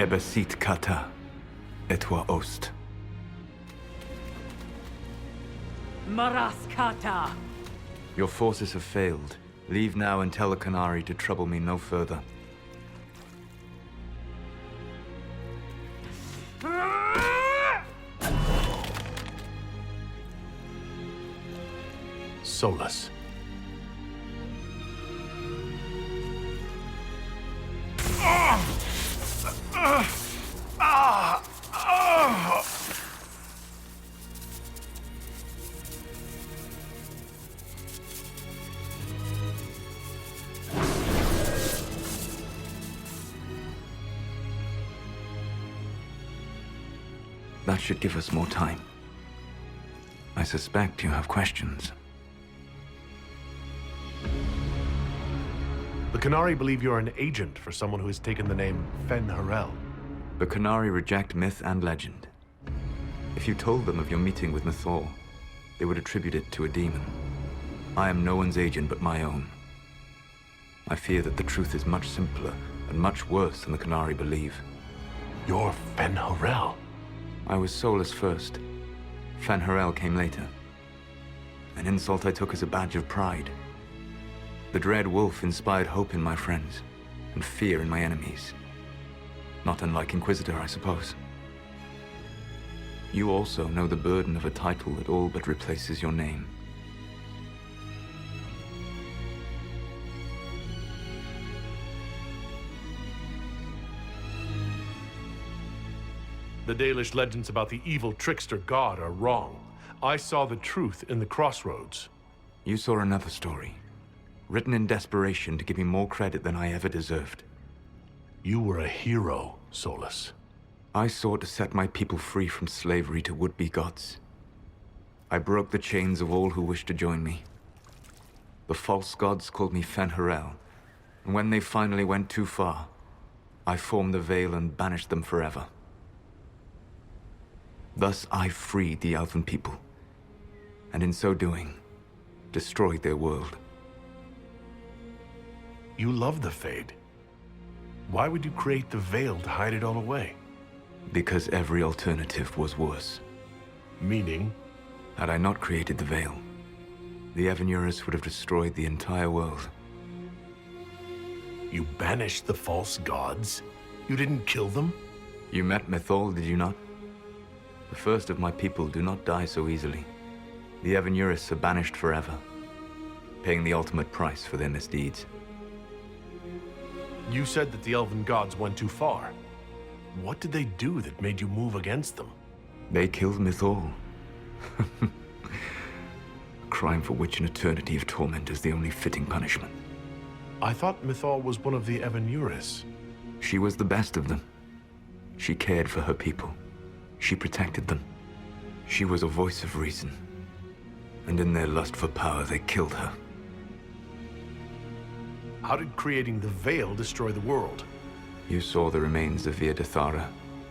Ebesit kata, etwa ost. Maraskata! Your forces have failed. Leave now and tell the Canary to trouble me no further. Solus. That should give us more time. I suspect you have questions. The Canary believe you're an agent for someone who has taken the name Fen'Harel. The Canary reject myth and legend. If you told them of your meeting with Mythal, they would attribute it to a demon. I am no one's agent but my own. I fear that the truth is much simpler and much worse than the Canary believe. You're Fen'Harel. I was Solus first. Fen'Harel came later. An insult I took as a badge of pride. The dread wolf inspired hope in my friends, and fear in my enemies. Not unlike Inquisitor, I suppose. You also know the burden of a title that all but replaces your name. The Dalish legends about the evil trickster god are wrong. I saw the truth in the crossroads. You saw another story, written in desperation to give me more credit than I ever deserved. You were a hero, Solus. I sought to set my people free from slavery to would-be gods. I broke the chains of all who wished to join me. The false gods called me Fen'Harel, and when they finally went too far, I formed the Veil and banished them forever. Thus I freed the Elven people, and in so doing, destroyed their world. You love the Fade. Why would you create the Veil to hide it all away? Because every alternative was worse. Meaning? Had I not created the Veil, the Evanurus would have destroyed the entire world. You banished the false gods? You didn't kill them? You met Mythal, did you not? The first of my people do not die so easily. The Evanurus are banished forever, paying the ultimate price for their misdeeds. You said that the Elven gods went too far. What did they do that made you move against them? They killed Mythal. A crime for which an eternity of torment is the only fitting punishment. I thought Mythal was one of the Evanurus. She was the best of them. She cared for her people. She protected them. She was a voice of reason. And in their lust for power, they killed her. How did creating the Veil destroy the world? You saw the remains of Via Dethara.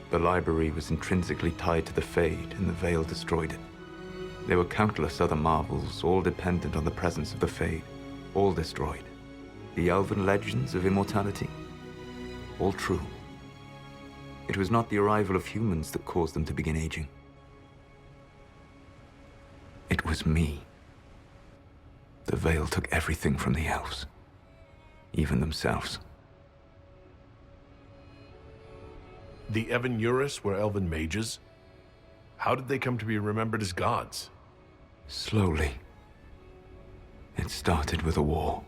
The library was intrinsically tied to the Fade, and the Veil destroyed it. There were countless other marvels, all dependent on the presence of the Fade, all destroyed. The elven legends of immortality, all true. It was not the arrival of humans that caused them to begin aging. It was me. The Veil took everything from the elves, even themselves. The Evanurus were elven mages? How did they come to be remembered as gods? Slowly. It started with a war.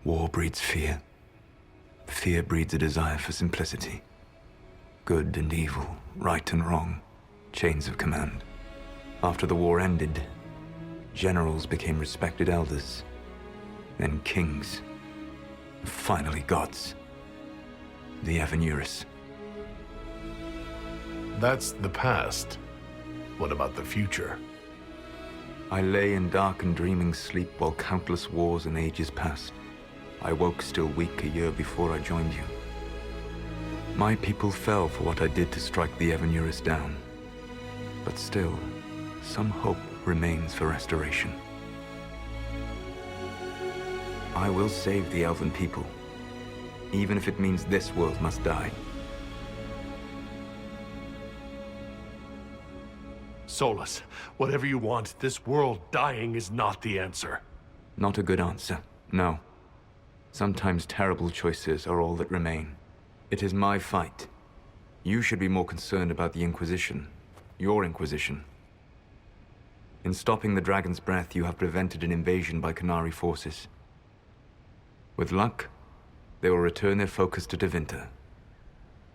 War breeds fear. Fear breeds a desire for simplicity. Good and evil, right and wrong, chains of command. After the war ended, generals became respected elders, then kings, and finally gods. The Evanurus. That's the past. What about the future? I lay in dark and dreaming sleep while countless wars and ages passed. I woke still weak a year before I joined you. My people fell for what I did to strike the Evanurus down. But still, some hope remains for restoration. I will save the Elven people, even if it means this world must die. Solus, whatever you want, this world dying is not the answer. Not a good answer, no. Sometimes terrible choices are all that remain. It is my fight. You should be more concerned about the Inquisition. Your Inquisition. In stopping the Dragon's Breath, you have prevented an invasion by Qunari forces. With luck, they will return their focus to Tevinter.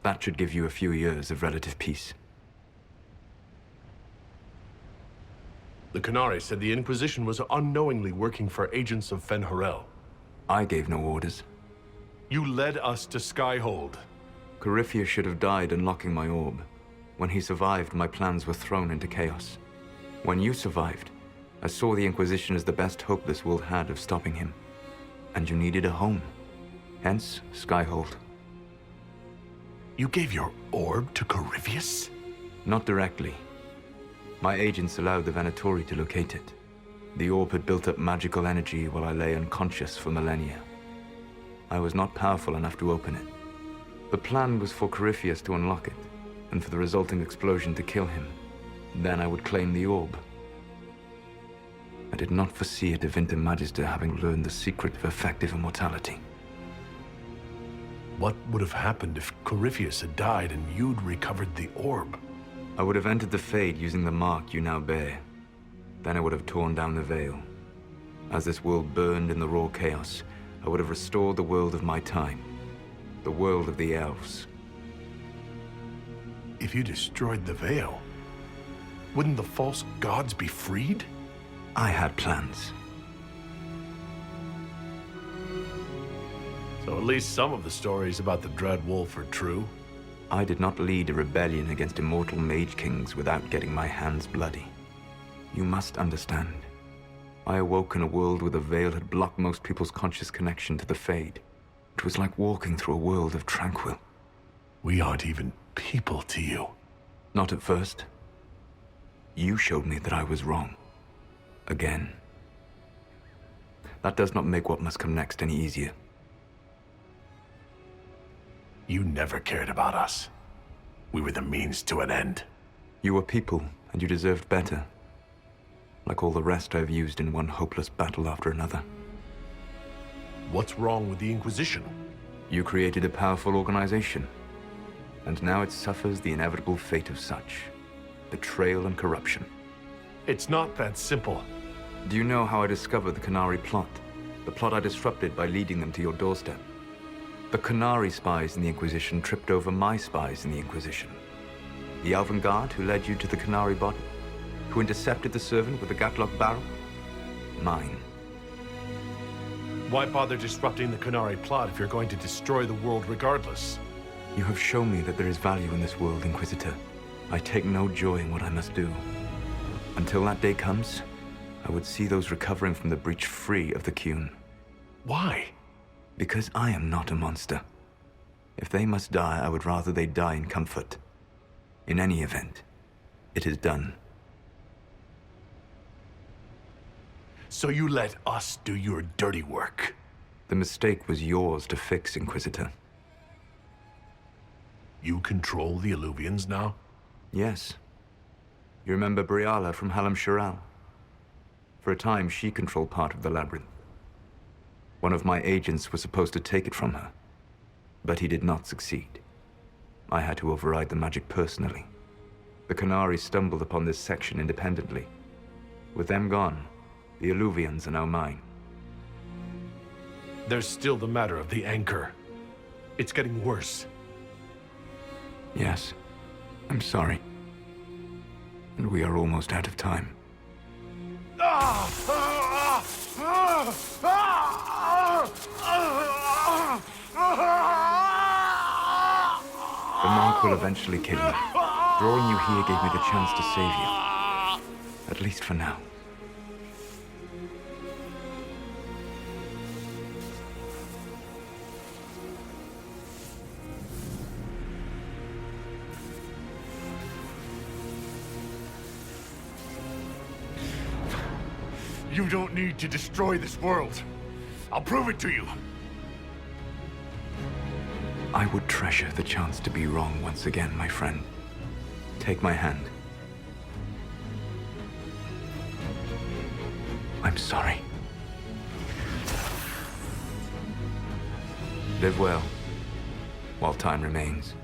That should give you a few years of relative peace. The Qunari said the Inquisition was unknowingly working for agents of Fen'Harel. I gave no orders. You led us to Skyhold. Corypheus should have died unlocking my orb. When he survived, my plans were thrown into chaos. When you survived, I saw the Inquisition as the best hope this world had of stopping him. And you needed a home. Hence, Skyhold. You gave your orb to Corypheus? Not directly. My agents allowed the Venatori to locate it. The orb had built up magical energy while I lay unconscious for millennia. I was not powerful enough to open it. The plan was for Corypheus to unlock it, and for the resulting explosion to kill him. Then I would claim the orb. I did not foresee a Tevinter Magister having learned the secret of effective immortality. What would have happened if Corypheus had died and you'd recovered the orb? I would have entered the Fade using the mark you now bear. Then I would have torn down the veil. As this world burned in the raw chaos, I would have restored the world of my time. The world of the elves. If you destroyed the veil, wouldn't the false gods be freed? I had plans. So at least some of the stories about the Dread Wolf are true. I did not lead a rebellion against immortal Mage Kings without getting my hands bloody. You must understand. I awoke in a world where the veil had blocked most people's conscious connection to the Fade. It was like walking through a world of tranquil. We aren't even people to you. Not at first. You showed me that I was wrong. Again. That does not make what must come next any easier. You never cared about us. We were the means to an end. You were people, and you deserved better. Like all the rest I've used in one hopeless battle after another. What's wrong with the Inquisition? You created a powerful organization. And now it suffers the inevitable fate of such. Betrayal and corruption. It's not that simple. Do you know how I discovered the Qunari plot? The plot I disrupted by leading them to your doorstep. The Qunari spies in the Inquisition tripped over my spies in the Inquisition. The Elven Guard who led you to the Qunari body? Who intercepted the servant with the Gatlock barrel? Mine. Why bother disrupting the Qunari plot if you're going to destroy the world regardless? You have shown me that there is value in this world, Inquisitor. I take no joy in what I must do. Until that day comes, I would see those recovering from the breach free of the Qun. Why? Because I am not a monster. If they must die, I would rather they die in comfort. In any event, it is done. So you let us do your dirty work? The mistake was yours to fix, Inquisitor. You control the Illuvians now? Yes. You remember Briala from Hallam Shiral? For a time, she controlled part of the labyrinth. One of my agents was supposed to take it from her, but he did not succeed. I had to override the magic personally. The Qunari stumbled upon this section independently. With them gone, the Illuvians are now mine. There's still the matter of the anchor. It's getting worse. Yes, I'm sorry. And we are almost out of time. The monk will eventually kill you. Drawing you here gave me the chance to save you. At least for now. You don't need to destroy this world. I'll prove it to you. I would treasure the chance to be wrong once again, my friend. Take my hand. I'm sorry. Live well, while time remains.